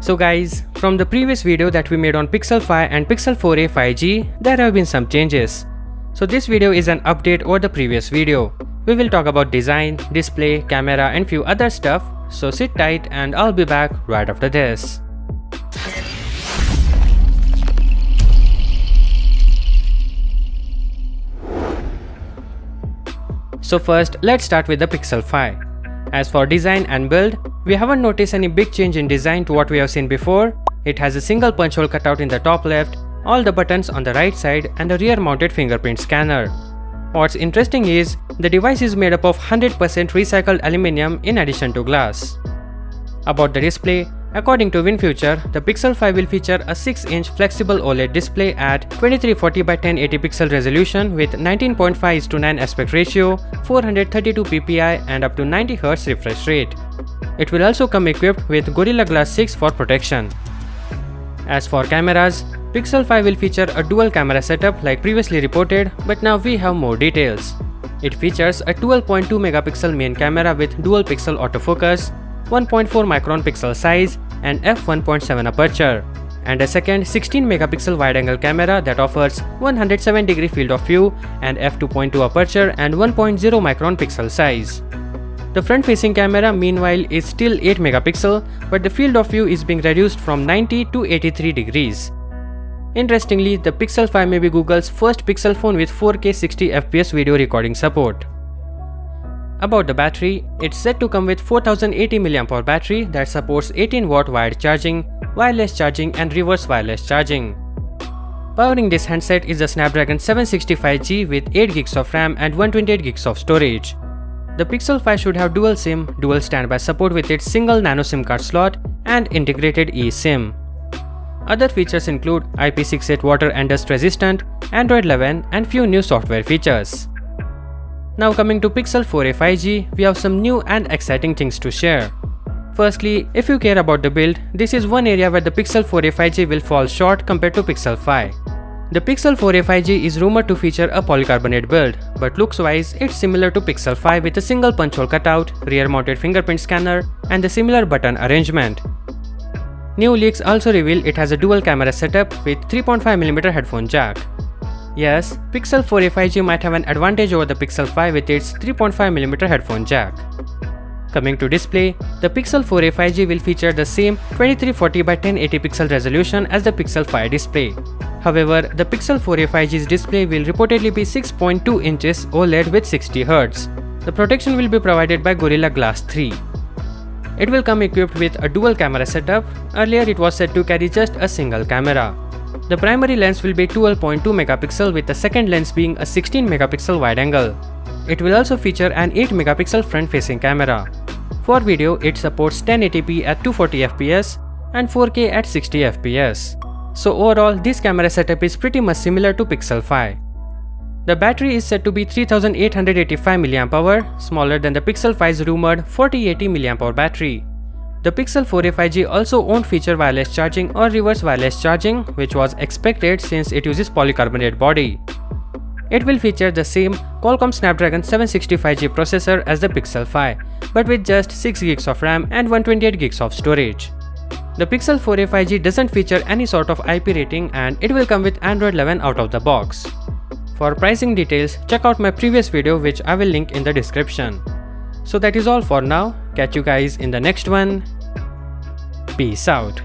So guys, from the previous video that we made on Pixel 5 and Pixel 4a 5G, there have been some changes. So this video is an update over the previous video. We will talk about design, display, camera and few other stuff, so sit tight and I'll be back right after this. So first, let's start with the Pixel 5. As for design and build, we haven't noticed any big change in design to what we have seen before. It has a single punch hole cutout in the top left, all the buttons on the right side and a rear mounted fingerprint scanner. What's interesting is, the device is made up of 100% recycled aluminum in addition to glass. About the display, according to WinFuture, the Pixel 5 will feature a 6-inch flexible OLED display at 2340 by 1080 pixel resolution with 19.5:9 aspect ratio, 432 ppi and up to 90 Hz refresh rate. It will also come equipped with Gorilla Glass 6 for protection. As for cameras, Pixel 5 will feature a dual camera setup like previously reported, but now we have more details. It features a 12.2 megapixel main camera with dual pixel autofocus, 1.4 micron pixel size and f1.7 aperture, and a second 16 megapixel wide-angle camera that offers 107 degree field of view and f2.2 aperture and 1.0 micron pixel size. The front-facing camera meanwhile is still 8 megapixel, but the field of view is being reduced from 90 to 83 degrees. Interestingly, the Pixel 5 may be Google's first Pixel phone with 4K 60fps video recording support. About the battery, it's said to come with 4080 mAh battery that supports 18-watt wired charging, wireless charging and reverse wireless charging. Powering this handset is the Snapdragon 765G with 8GB of RAM and 128GB of storage. The Pixel 5 should have dual SIM, dual standby support with its single nano SIM card slot and integrated eSIM. Other features include IP68 water and dust resistant, Android 11 and few new software features. Now coming to Pixel 4a 5G, we have some new and exciting things to share. Firstly, if you care about the build, this is one area where the Pixel 4a 5G will fall short compared to Pixel 5. The Pixel 4a 5G is rumored to feature a polycarbonate build, but looks-wise it's similar to Pixel 5 with a single punch hole cutout, rear-mounted fingerprint scanner and a similar button arrangement. New leaks also reveal it has a dual camera setup with 3.5mm headphone jack. Yes, Pixel 4a 5G might have an advantage over the Pixel 5 with its 3.5mm headphone jack. Coming to display, the Pixel 4a 5G will feature the same 2340 by 1080 pixel resolution as the Pixel 5 display. However, the Pixel 4a 5G's display will reportedly be 6.2 inches OLED with 60 Hz. The protection will be provided by Gorilla Glass 3. It will come equipped with a dual camera setup. Earlier it was said to carry just a single camera. The primary lens will be 12.2 megapixel with the second lens being a 16 megapixel wide angle. It will also feature an 8 megapixel front-facing camera. For video, it supports 1080p at 240fps and 4K at 60fps. So overall, this camera setup is pretty much similar to Pixel 5. The battery is said to be 3885 mAh, smaller than the Pixel 5's rumored 4080 mAh battery. The Pixel 4a 5G also won't feature wireless charging or reverse wireless charging, which was expected since it uses polycarbonate body. It will feature the same Qualcomm Snapdragon 765G processor as the Pixel 5, but with just 6GB of RAM and 128GB of storage. The Pixel 4a 5G doesn't feature any sort of IP rating and it will come with Android 11 out of the box. For pricing details, check out my previous video which I will link in the description. So that is all for now. Catch you guys in the next one. Peace out.